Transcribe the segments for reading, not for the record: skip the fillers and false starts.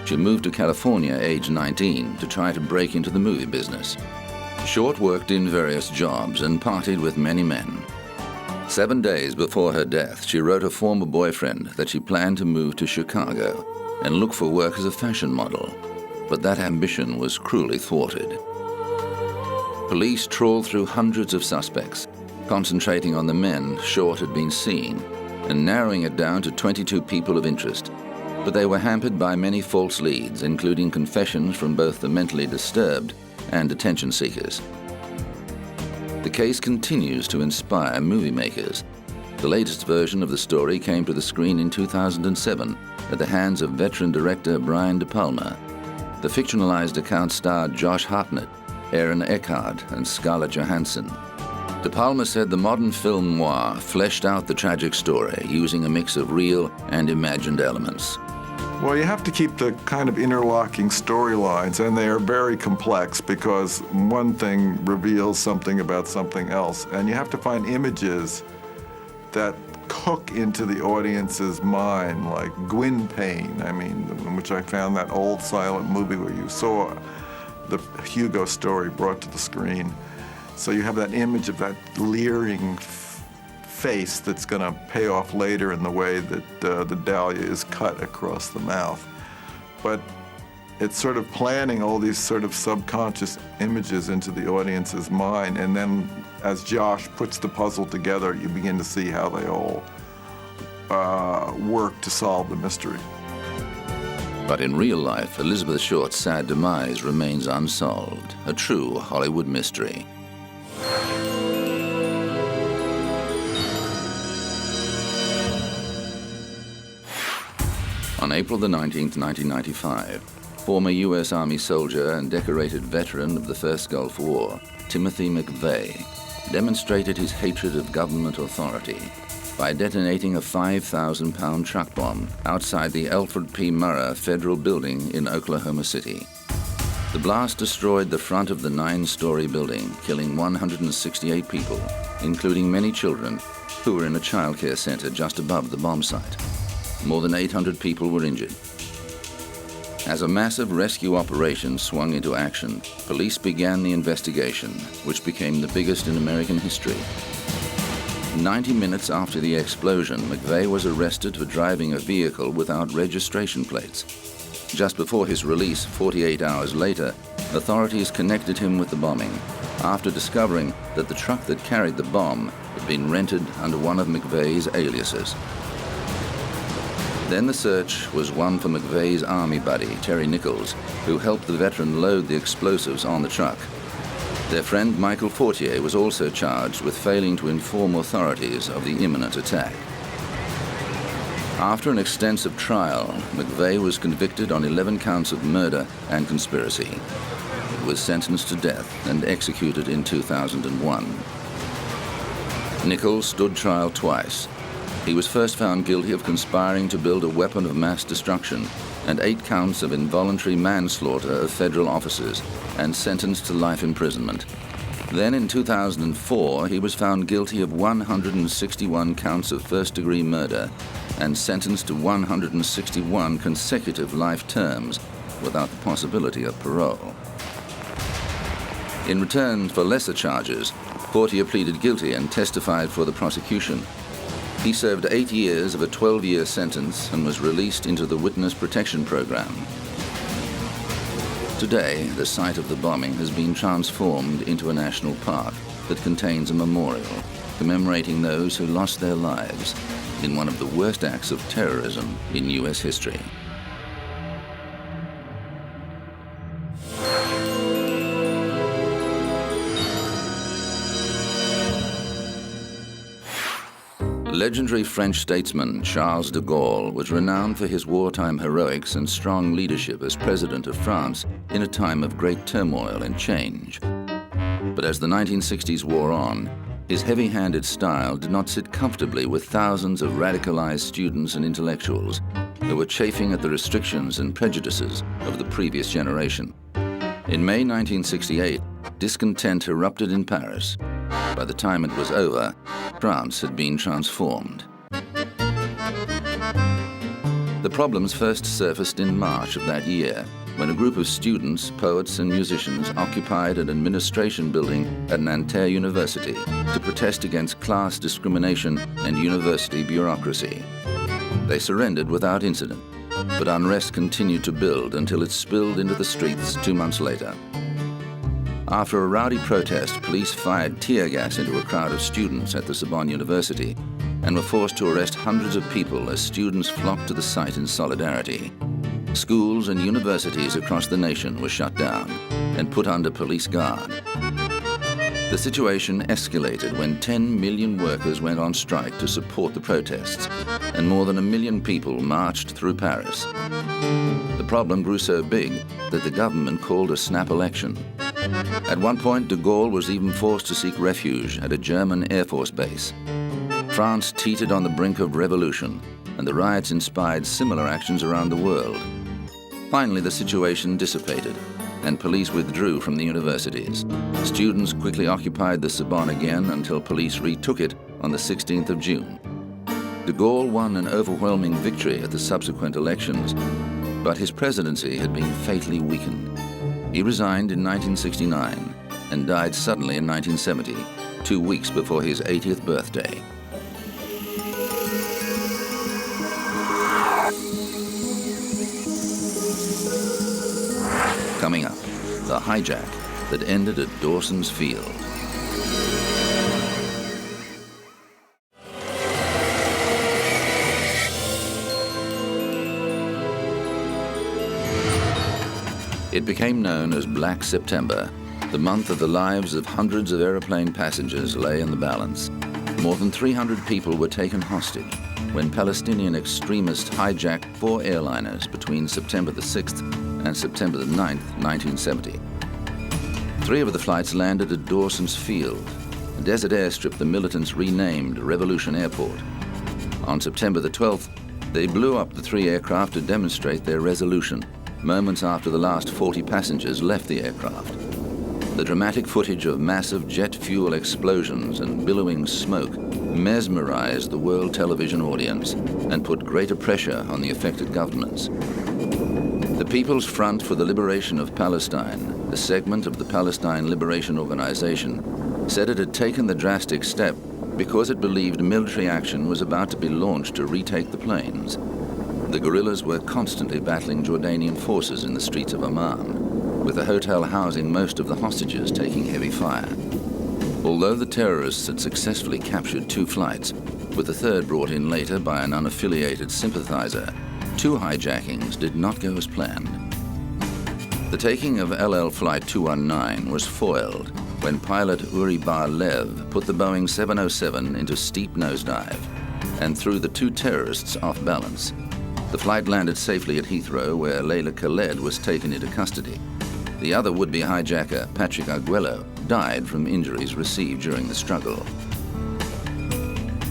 She moved to California aged 19 to try to break into the movie business. Short worked in various jobs and partied with many men. 7 days before her death, she wrote a former boyfriend that she planned to move to Chicago and look for work as a fashion model, but that ambition was cruelly thwarted. Police trawled through hundreds of suspects, concentrating on the men Short had been seen and narrowing it down to 22 people of interest. But they were hampered by many false leads, including confessions from both the mentally disturbed and attention seekers. The case continues to inspire movie makers. The latest version of the story came to the screen in 2007 at the hands of veteran director Brian De Palma. The fictionalized account starred Josh Hartnett, Aaron Eckhart, and Scarlett Johansson. De Palma said the modern film noir fleshed out the tragic story using a mix of real and imagined elements. Well, you have to keep the kind of interlocking storylines, and they are very complex because one thing reveals something about something else, and you have to find images that hook into the audience's mind, like Gwyn Payne, in which I found that old silent movie where you saw the Hugo story brought to the screen. So you have that image of that leering face that's going to pay off later in the way that the dahlia is cut across the mouth. But it's sort of planting all these sort of subconscious images into the audience's mind, and then as Josh puts the puzzle together, you begin to see how they all work to solve the mystery. But in real life, Elizabeth Short's sad demise remains unsolved, a true Hollywood mystery. On April the 19th, 1995, former U.S. Army soldier and decorated veteran of the First Gulf War, Timothy McVeigh, demonstrated his hatred of government authority by detonating a 5,000-pound truck bomb outside the Alfred P. Murrah Federal Building in Oklahoma City. The blast destroyed the front of the 9-story building, killing 168 people, including many children who were in a child care center just above the bomb site. More than 800 people were injured. As a massive rescue operation swung into action, police began the investigation, which became the biggest in American history. 90 minutes after the explosion, McVeigh was arrested for driving a vehicle without registration plates. Just before his release, 48 hours later, authorities connected him with the bombing after discovering that the truck that carried the bomb had been rented under one of McVeigh's aliases. Then the search was one for McVeigh's Army buddy, Terry Nichols, who helped the veteran load the explosives on the truck. Their friend Michael Fortier was also charged with failing to inform authorities of the imminent attack. After an extensive trial, McVeigh was convicted on 11 counts of murder and conspiracy. He was sentenced to death and executed in 2001. Nichols stood trial twice. He was first found guilty of conspiring to build a weapon of mass destruction and 8 counts of involuntary manslaughter of federal officers and sentenced to life imprisonment. Then in 2004, he was found guilty of 161 counts of first-degree murder and sentenced to 161 consecutive life terms without the possibility of parole. In return for lesser charges, Fortier pleaded guilty and testified for the prosecution. He served 8 years of a 12-year sentence and was released into the Witness Protection Program. Today, the site of the bombing has been transformed into a national park that contains a memorial commemorating those who lost their lives in one of the worst acts of terrorism in U.S. history. Legendary French statesman Charles de Gaulle was renowned for his wartime heroics and strong leadership as president of France in a time of great turmoil and change. But as the 1960s wore on, his heavy-handed style did not sit comfortably with thousands of radicalized students and intellectuals who were chafing at the restrictions and prejudices of the previous generation. In May 1968, discontent erupted in Paris. By the time it was over, France had been transformed. The problems first surfaced in March of that year, when a group of students, poets and musicians occupied an administration building at Nanterre University to protest against class discrimination and university bureaucracy. They surrendered without incident, but unrest continued to build until it spilled into the streets 2 months later. After a rowdy protest, police fired tear gas into a crowd of students at the Sorbonne University and were forced to arrest hundreds of people as students flocked to the site in solidarity. Schools and universities across the nation were shut down and put under police guard. The situation escalated when 10 million workers went on strike to support the protests, and more than 1 million people marched through Paris. The problem grew so big that the government called a snap election. At one point, de Gaulle was even forced to seek refuge at a German Air Force base. France teetered on the brink of revolution, and the riots inspired similar actions around the world. Finally, the situation dissipated, and police withdrew from the universities. Students quickly occupied the Sorbonne again until police retook it on the 16th of June. De Gaulle won an overwhelming victory at the subsequent elections, but his presidency had been fatally weakened. He resigned in 1969 and died suddenly in 1970, 2 weeks before his 80th birthday. Coming up, the hijack that ended at Dawson's Field. It became known as Black September. The month of the lives of hundreds of aeroplane passengers lay in the balance. More than 300 people were taken hostage when Palestinian extremists hijacked 4 airliners between September the 6th and September the 9th, 1970. 3 of the flights landed at Dawson's Field, a desert airstrip the militants renamed Revolution Airport. On September the 12th, they blew up the 3 aircraft to demonstrate their resolution, moments after the last 40 passengers left the aircraft. The dramatic footage of massive jet fuel explosions and billowing smoke mesmerized the world television audience and put greater pressure on the affected governments. The People's Front for the Liberation of Palestine, a segment of the Palestine Liberation Organization, said it had taken the drastic step because it believed military action was about to be launched to retake the plains. The guerrillas were constantly battling Jordanian forces in the streets of Amman, with the hotel housing most of the hostages taking heavy fire. Although the terrorists had successfully captured 2 flights, with the 3rd brought in later by an unaffiliated sympathizer, 2 hijackings did not go as planned. The taking of LL Flight 219 was foiled when pilot Uri Bar-Lev put the Boeing 707 into steep nosedive and threw the 2 terrorists off balance. The flight landed safely at Heathrow, where Leila Khaled was taken into custody. The other would-be hijacker, Patrick Arguello, died from injuries received during the struggle.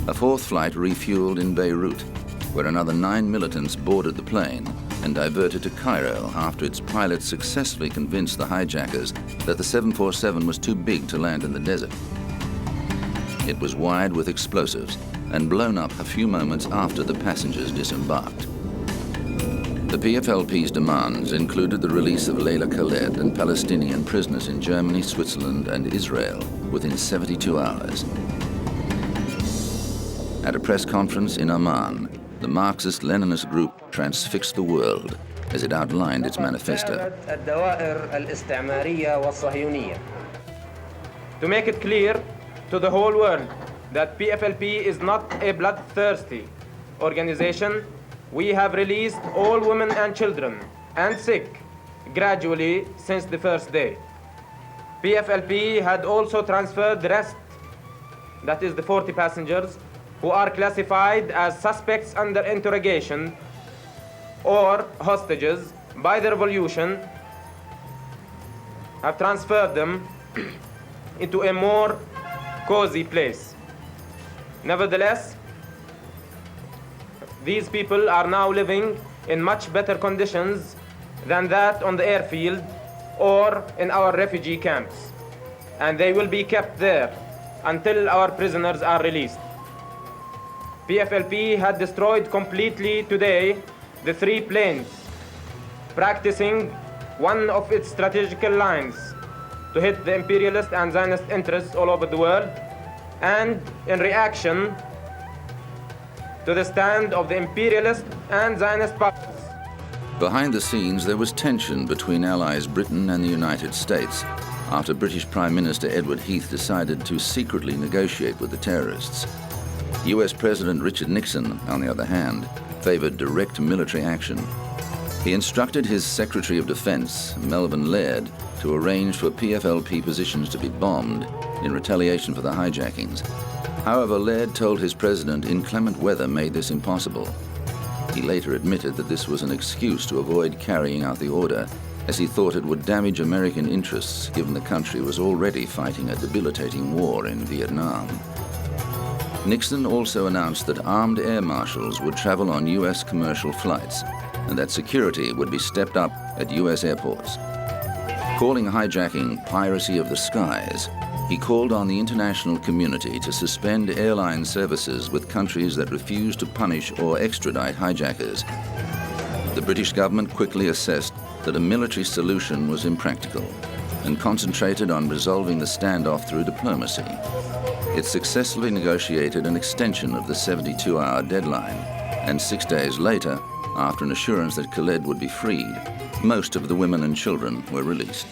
A 4th flight refueled in Beirut, where another 9 militants boarded the plane and diverted to Cairo after its pilots successfully convinced the hijackers that the 747 was too big to land in the desert. It was wired with explosives and blown up a few moments after the passengers disembarked. The PFLP's demands included the release of Leila Khaled and Palestinian prisoners in Germany, Switzerland, and Israel within 72 hours. At a press conference in Amman, the Marxist-Leninist group transfixed the world as it outlined its manifesto. To make it clear to the whole world that PFLP is not a bloodthirsty organization, we have released all women and children and sick gradually since the first day. PFLP had also transferred the rest, that is the 40 passengers, who are classified as suspects under interrogation or hostages by the revolution, have transferred them into a more cozy place. Nevertheless, these people are now living in much better conditions than that on the airfield or in our refugee camps, and they will be kept there until our prisoners are released. PFLP had destroyed completely today the three planes, practicing one of its strategical lines to hit the imperialist and Zionist interests all over the world, and in reaction to the stand of the imperialist and Zionist powers. Behind the scenes, there was tension between allies Britain and the United States after British Prime Minister Edward Heath decided to secretly negotiate with the terrorists. US President Richard Nixon, on the other hand, favored direct military action. He instructed his Secretary of Defense, Melvin Laird, to arrange for PFLP positions to be bombed in retaliation for the hijackings. However, Laird told his president inclement weather made this impossible. He later admitted that this was an excuse to avoid carrying out the order, as he thought it would damage American interests given the country was already fighting a debilitating war in Vietnam. Nixon also announced that armed air marshals would travel on US commercial flights and that security would be stepped up at US airports. Calling hijacking piracy of the skies, he called on the international community to suspend airline services with countries that refused to punish or extradite hijackers. The British government quickly assessed that a military solution was impractical and concentrated on resolving the standoff through diplomacy. It successfully negotiated an extension of the 72-hour deadline, and 6 days later, after an assurance that Khaled would be freed, most of the women and children were released.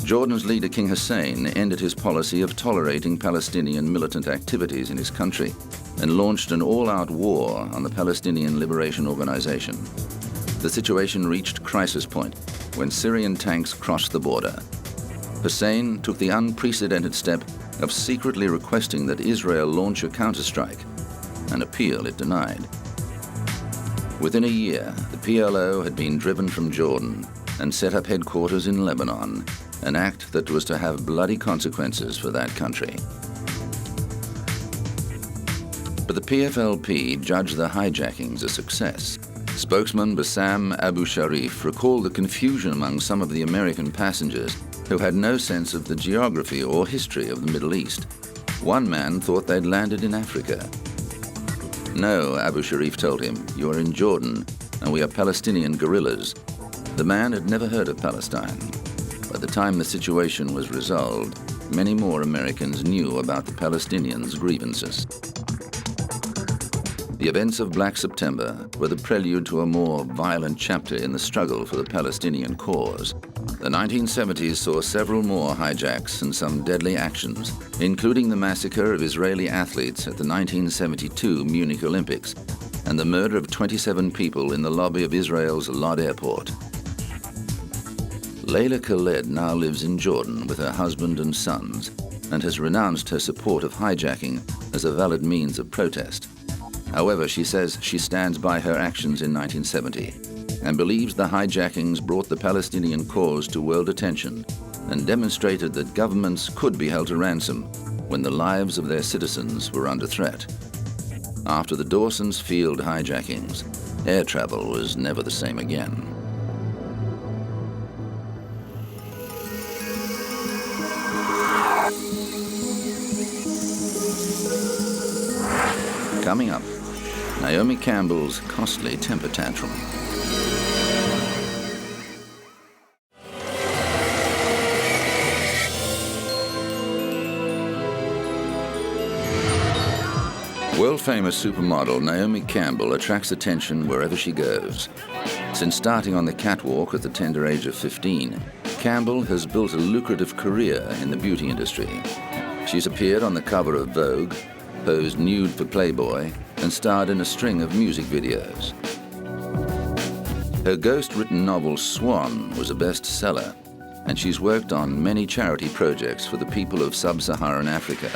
Jordan's leader, King Hussein, ended his policy of tolerating Palestinian militant activities in his country and launched an all-out war on the Palestinian Liberation Organization. The situation reached crisis point when Syrian tanks crossed the border. Hussein took the unprecedented step of secretly requesting that Israel launch a counterstrike, an appeal it denied. Within a year, the PLO had been driven from Jordan and set up headquarters in Lebanon, an act that was to have bloody consequences for that country. But the PFLP judged the hijackings a success. Spokesman Bassam Abu Sharif recalled the confusion among some of the American passengers who had no sense of the geography or history of the Middle East. One man thought they'd landed in Africa. No, Abu Sharif told him, you are in Jordan and we are Palestinian guerrillas. The man had never heard of Palestine. By the time the situation was resolved, many more Americans knew about the Palestinians' grievances. The events of Black September were the prelude to a more violent chapter in the struggle for the Palestinian cause. The 1970s saw several more hijacks and some deadly actions, including the massacre of Israeli athletes at the 1972 Munich Olympics and the murder of 27 people in the lobby of Israel's Lod Airport. Layla Khaled now lives in Jordan with her husband and sons and has renounced her support of hijacking as a valid means of protest. However, she says she stands by her actions in 1970 and believes the hijackings brought the Palestinian cause to world attention and demonstrated that governments could be held to ransom when the lives of their citizens were under threat. After the Dawson's Field hijackings, air travel was never the same again. Coming up, Naomi Campbell's costly temper tantrum. World-famous supermodel Naomi Campbell attracts attention wherever she goes. Since starting on the catwalk at the tender age of 15, Campbell has built a lucrative career in the beauty industry. She's appeared on the cover of Vogue, posed nude for Playboy, and starred in a string of music videos. Her ghost-written novel Swan was a bestseller, and she's worked on many charity projects for the people of sub-Saharan Africa.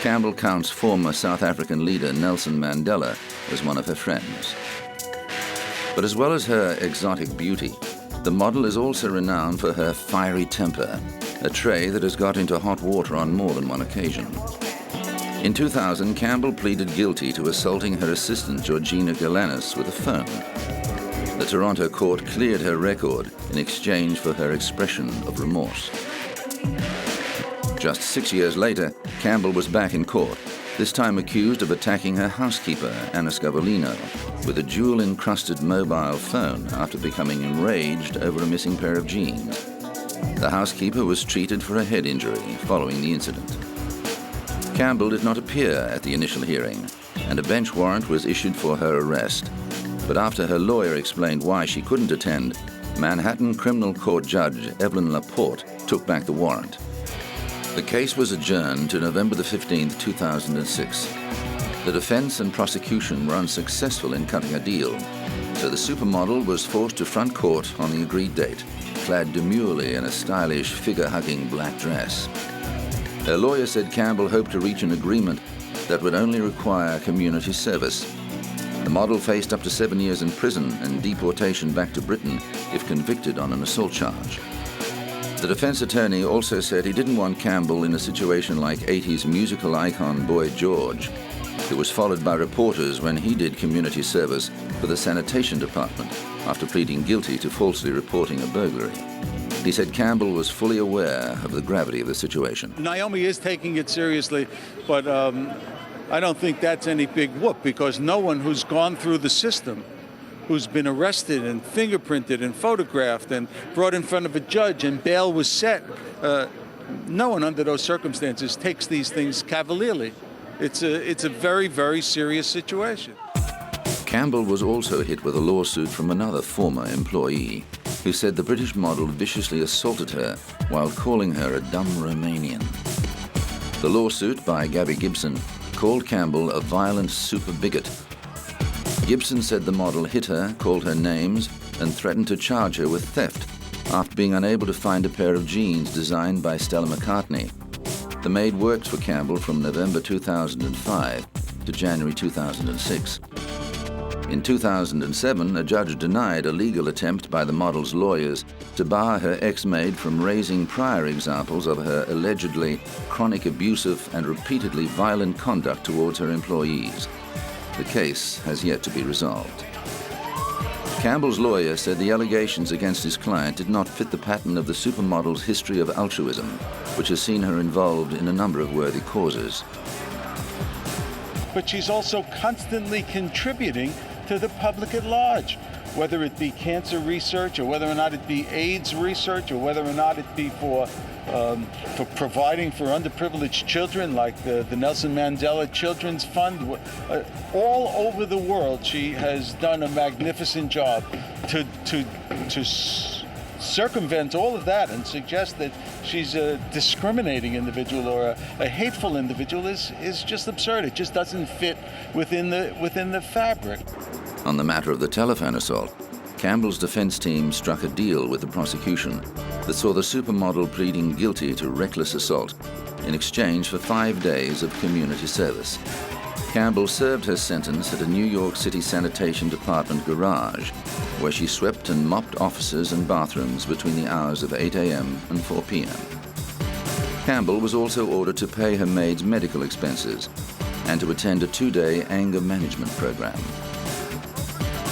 Campbell counts former South African leader Nelson Mandela as one of her friends. But as well as her exotic beauty, the model is also renowned for her fiery temper, a trait that has got into hot water on more than one occasion. In 2000, Campbell pleaded guilty to assaulting her assistant Georgina Galanis with a phone. The Toronto court cleared her record in exchange for her expression of remorse. Just 6 years later, Campbell was back in court, this time accused of attacking her housekeeper, Anna Scavolino, with a jewel-encrusted mobile phone after becoming enraged over a missing pair of jeans. The housekeeper was treated for a head injury following the incident. Campbell did not appear at the initial hearing, and a bench warrant was issued for her arrest. But after her lawyer explained why she couldn't attend, Manhattan Criminal Court Judge Evelyn Laporte took back the warrant. The case was adjourned to November the 15th, 2006. The defense and prosecution were unsuccessful in cutting a deal, so the supermodel was forced to front court on the agreed date, clad demurely in a stylish, figure-hugging black dress. Her lawyer said Campbell hoped to reach an agreement that would only require community service. The model faced up to 7 years in prison and deportation back to Britain if convicted on an assault charge. The defense attorney also said he didn't want Campbell in a situation like 80s musical icon Boy George, who was followed by reporters when he did community service for the sanitation department after pleading guilty to falsely reporting a burglary. He said Campbell was fully aware of the gravity of the situation. Naomi is taking it seriously, but I don't think that's any big whoop, because no one who's gone through the system, who's been arrested and fingerprinted and photographed and brought in front of a judge and bail was set, no one under those circumstances takes these things cavalierly. It's a very, very serious situation. Campbell was also hit with a lawsuit from another former employee who said the British model viciously assaulted her while calling her a dumb Romanian. The lawsuit by Gabby Gibson called Campbell a violent super bigot. Gibson said the model hit her, called her names, and threatened to charge her with theft after being unable to find a pair of jeans designed by Stella McCartney. The maid worked for Campbell from November 2005 to January 2006. In 2007, a judge denied a legal attempt by the model's lawyers to bar her ex-maid from raising prior examples of her allegedly chronic abusive and repeatedly violent conduct towards her employees. The case has yet to be resolved. Campbell's lawyer said the allegations against his client did not fit the pattern of the supermodel's history of altruism, which has seen her involved in a number of worthy causes. But she's also constantly contributing to the public at large, whether it be cancer research or whether or not it be AIDS research or whether or not it be for providing for underprivileged children like the Nelson Mandela Children's Fund. All over the world, she has done a magnificent job to circumvent all of that and suggest that she's a discriminating individual or a hateful individual is just absurd. It just doesn't fit within the fabric. On the matter of the telephone assault, Campbell's defense team struck a deal with the prosecution that saw the supermodel pleading guilty to reckless assault in exchange for 5 days of community service. Campbell served her sentence at a New York City sanitation department garage, where she swept and mopped offices and bathrooms between the hours of 8 a.m. and 4 p.m. Campbell was also ordered to pay her maid's medical expenses and to attend a 2-day anger management program.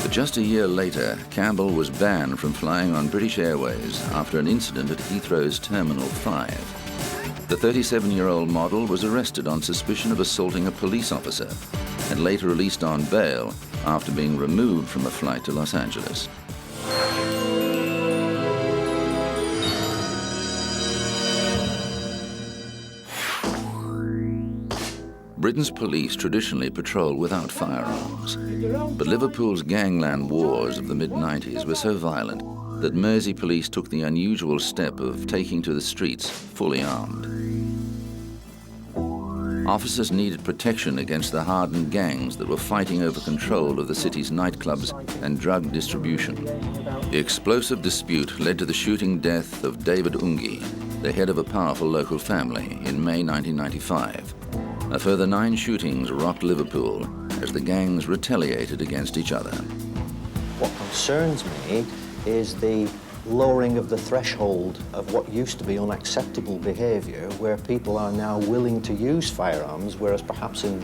But just a year later, Campbell was banned from flying on British Airways after an incident at Heathrow's Terminal 5. The 37-year-old model was arrested on suspicion of assaulting a police officer and later released on bail after being removed from a flight to Los Angeles. Britain's police traditionally patrol without firearms, but Liverpool's gangland wars of the mid-90s were so violent that Mersey police took the unusual step of taking to the streets fully armed. Officers needed protection against the hardened gangs that were fighting over control of the city's nightclubs and drug distribution. The explosive dispute led to the shooting death of David Ungi, the head of a powerful local family, in May 1995. A further 9 shootings rocked Liverpool as the gangs retaliated against each other. What concerns me is the lowering of the threshold of what used to be unacceptable behaviour, where people are now willing to use firearms, whereas perhaps in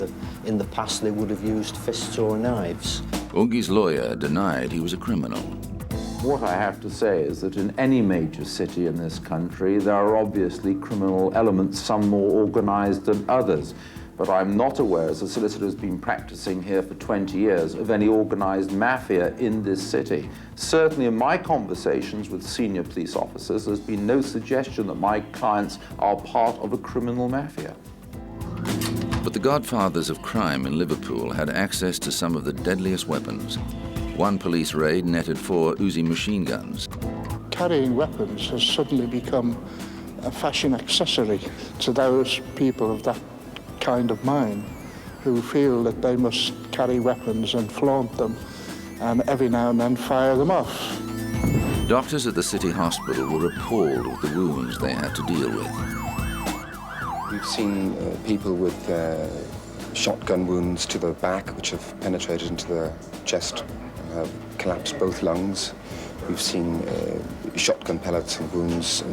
the past they would have used fists or knives. Ungi's lawyer denied he was a criminal. What I have to say is that in any major city in this country, there are obviously criminal elements, some more organized than others. But I'm not aware, as a solicitor who's been practicing here for 20 years, of any organized mafia in this city. Certainly in my conversations with senior police officers, there's been no suggestion that my clients are part of a criminal mafia. But the godfathers of crime in Liverpool had access to some of the deadliest weapons. One police raid netted 4 Uzi machine guns. Carrying weapons has suddenly become a fashion accessory to those people of that kind of mind who feel that they must carry weapons and flaunt them and every now and then fire them off. Doctors at the city hospital were appalled with the wounds they had to deal with. We've seen people with shotgun wounds to the back which have penetrated into the chest and have collapsed both lungs. We've seen shotgun pellets and wounds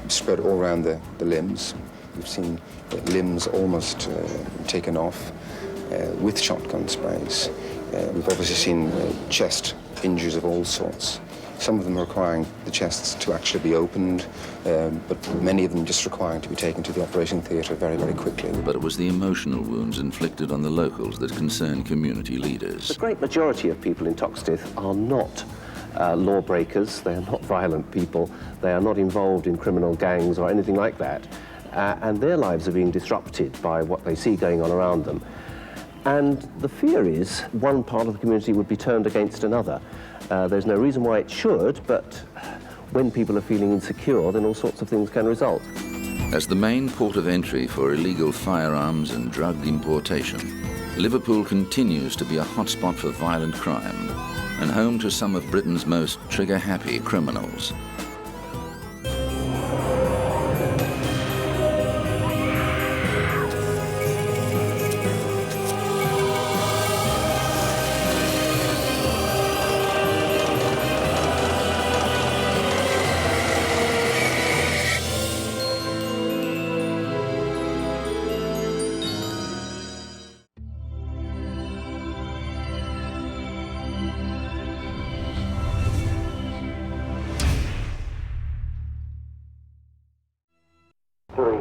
spread all around the limbs. We've seen limbs almost taken off with shotgun sprays. We've obviously seen chest injuries of all sorts. Some of them requiring the chests to actually be opened, but many of them just requiring to be taken to the operating theatre very, very quickly. But it was the emotional wounds inflicted on the locals that concerned community leaders. The great majority of people in Toxteth are not lawbreakers, they are not violent people, they are not involved in criminal gangs or anything like that. And their lives are being disrupted by what they see going on around them. And the fear is one part of the community would be turned against another. There's no reason why it should, but when people are feeling insecure, then all sorts of things can result. As the main port of entry for illegal firearms and drug importation, Liverpool continues to be a hotspot for violent crime and home to some of Britain's most trigger-happy criminals. During